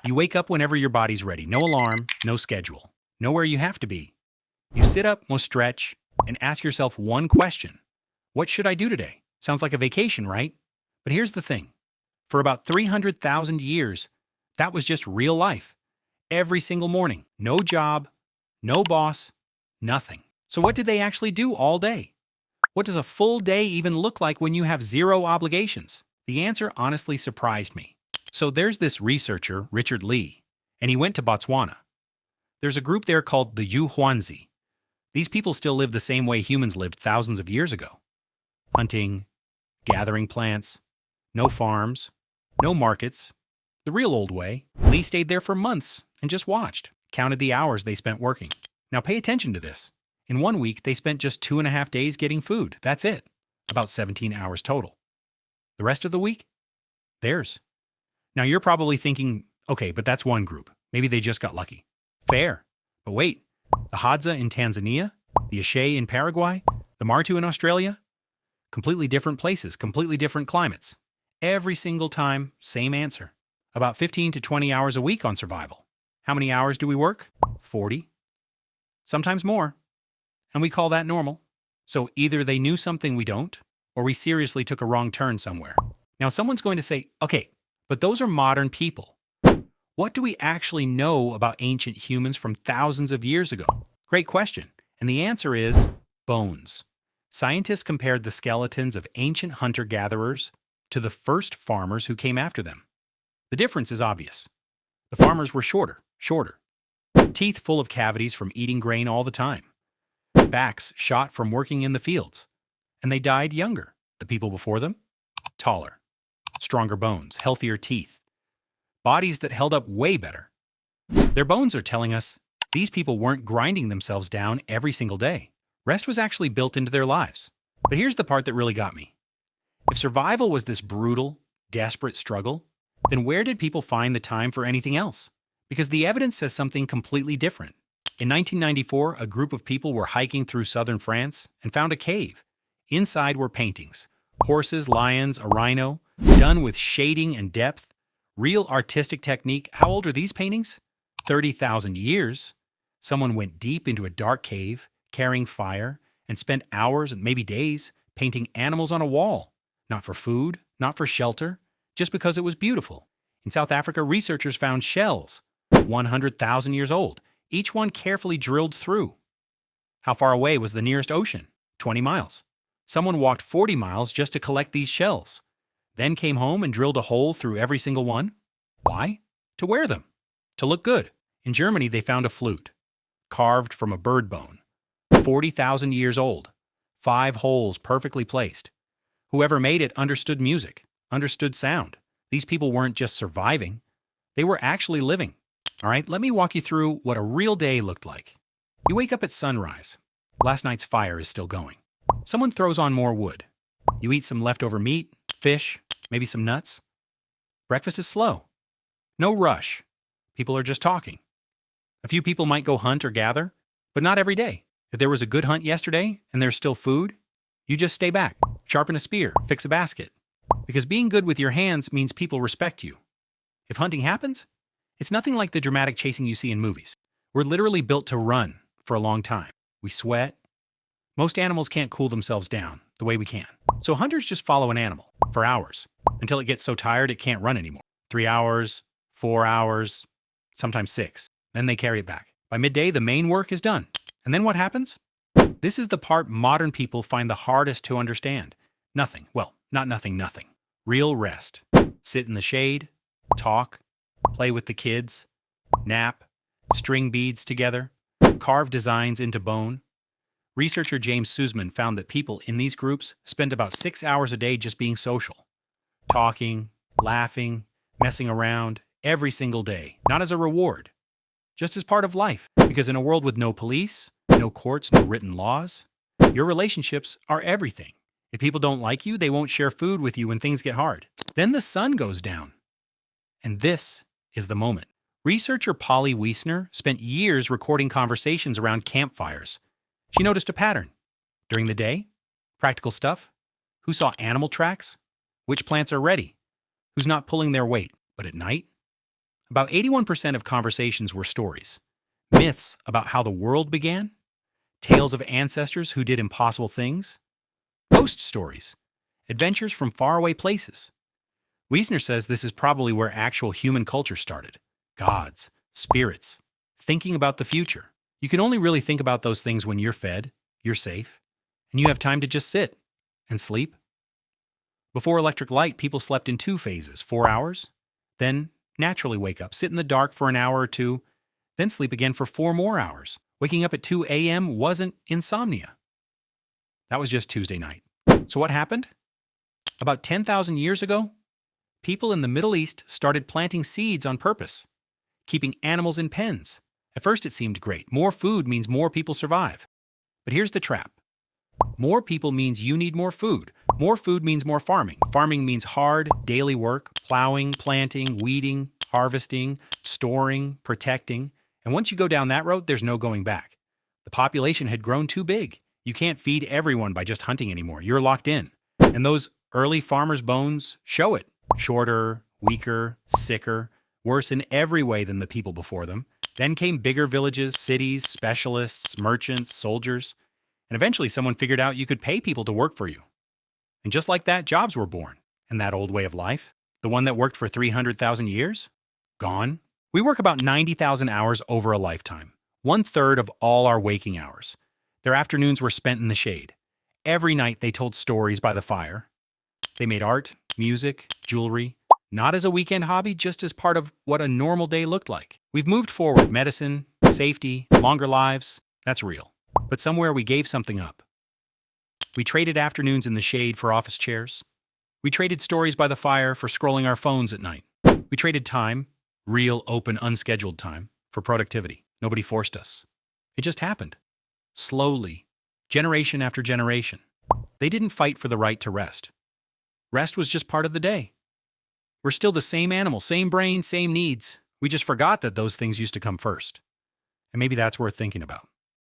You wake up whenever your body's ready. No alarm, no schedule. Nowhere you have to be. You sit up, stretch, and ask yourself one question. What should I do today? Sounds like a vacation, right? But here's the thing. For about 300,000 years, that was just real life. Every single morning. No job, no boss, nothing. So what did they actually do all day? What does a full day even look like when you have zero obligations? The answer honestly surprised me. So there's this researcher, Richard Lee, and he went to Botswana. There's a group there called the Yuhuanzi. These people still live the same way humans lived thousands of years ago. Hunting, gathering plants, no farms, no markets, the real old way. Lee stayed there for months and just watched, counted the hours they spent working. Now pay attention to this. In 1 week, they spent just 2.5 days getting food. That's it. About 17 hours total. The rest of the week? Theirs. Now you're probably thinking, okay, but that's one group. Maybe they just got lucky. Fair. But wait, the Hadza in Tanzania, the Ashe in Paraguay, the Martu in Australia? Completely different places, completely different climates. Every single time, same answer. About 15 to 20 hours a week on survival. How many hours do we work? 40. Sometimes more. And we call that normal. So either they knew something we don't, or we seriously took a wrong turn somewhere. Now someone's going to say, okay, but those are modern people. What do we actually know about ancient humans from thousands of years ago? Great question. And the answer is bones. Scientists compared the skeletons of ancient hunter-gatherers to the first farmers who came after them. The difference is obvious. The farmers were shorter. Teeth full of cavities from eating grain all the time. Backs shot from working in the fields. And they died younger. The people before them? Taller. Stronger bones, healthier teeth. Bodies that held up way better. Their bones are telling us these people weren't grinding themselves down every single day. Rest was actually built into their lives. But here's the part that really got me. If survival was this brutal, desperate struggle, then where did people find the time for anything else? Because the evidence says something completely different. In 1994, a group of people were hiking through southern France and found a cave. Inside were paintings. Horses, lions, a rhino, done with shading and depth. Real artistic technique. How old are these paintings? 30,000 years. Someone went deep into a dark cave, carrying fire, and spent hours and maybe days painting animals on a wall. Not for food, not for shelter, just because it was beautiful. In South Africa, researchers found shells, 100,000 years old, each one carefully drilled through. How far away was the nearest ocean? 20 miles. Someone walked 40 miles just to collect these shells, then came home and drilled a hole through every single one. Why? To wear them. To look good. In Germany, they found a flute, carved from a bird bone, 40,000 years old, 5 holes perfectly placed. Whoever made it understood music, understood sound. These people weren't just surviving, they were actually living. All right, let me walk you through what a real day looked like. You wake up at sunrise. Last night's fire is still going. Someone throws on more wood. You eat some leftover meat, fish, maybe some nuts. Breakfast is slow. No rush. People are just talking. A few people might go hunt or gather, but not every day. If there was a good hunt yesterday and there's still food, you just stay back, sharpen a spear, fix a basket. Because being good with your hands means people respect you. If hunting happens, it's nothing like the dramatic chasing you see in movies. We're literally built to run for a long time. We sweat. Most animals can't cool themselves down the way we can. So hunters just follow an animal for hours until it gets so tired it can't run anymore. 3 hours, 4 hours, sometimes 6. Then they carry it back. By midday, the main work is done. And then what happens? This is the part modern people find the hardest to understand. Nothing. Well, not nothing. Real rest. Sit in the shade, talk, play with the kids, nap, string beads together, carve designs into bone. Researcher James Sussman found that people in these groups spend about 6 hours a day just being social. Talking, laughing, messing around, every single day. Not as a reward, just as part of life. Because in a world with no police, no courts, no written laws, your relationships are everything. If people don't like you, they won't share food with you when things get hard. Then the sun goes down. And this is the moment. Researcher Polly Wiesner spent years recording conversations around campfires. She noticed a pattern. During the day, practical stuff. Who saw animal tracks? Which plants are ready? Who's not pulling their weight? But at night, About 81% of conversations were stories. Myths about how the world began, tales of ancestors who did impossible things, ghost stories, adventures from faraway places. Wiesner says this is probably where actual human culture started. Gods, spirits, thinking about the future. You can only really think about those things when you're fed, you're safe, and you have time to just sit and sleep. Before electric light, people slept in 2 phases, 4 hours, then naturally wake up, sit in the dark for an hour or two, then sleep again for 4 more hours. Waking up at 2 a.m. wasn't insomnia. That was just Tuesday night. So what happened? About 10,000 years ago, people in the Middle East started planting seeds on purpose, keeping animals in pens. At first it seemed great. More food means more people survive. But here's the trap. More people means you need more food. More food means more farming. Farming means hard, daily work, plowing, planting, weeding, harvesting, storing, protecting. And once you go down that road, there's no going back. The population had grown too big. You can't feed everyone by just hunting anymore. You're locked in. And those early farmers' bones show it. Shorter, weaker, sicker, worse in every way than the people before them. Then came bigger villages, cities, specialists, merchants, soldiers. And eventually someone figured out you could pay people to work for you. And just like that, jobs were born. And that old way of life, the one that worked for 300,000 years, gone. We work about 90,000 hours over a lifetime, 1/3 of all our waking hours. Their afternoons were spent in the shade. Every night they told stories by the fire. They made art, music, jewelry, not as a weekend hobby, just as part of what a normal day looked like. We've moved forward. Medicine, safety, longer lives, that's real. But somewhere we gave something up. We traded afternoons in the shade for office chairs. We traded stories by the fire for scrolling our phones at night. We traded time, real, open, unscheduled time, for productivity. Nobody forced us. It just happened. Slowly, generation after generation. They didn't fight for the right to rest. Rest was just part of the day. We're still the same animal, same brain, same needs. We just forgot that those things used to come first. And maybe that's worth thinking about.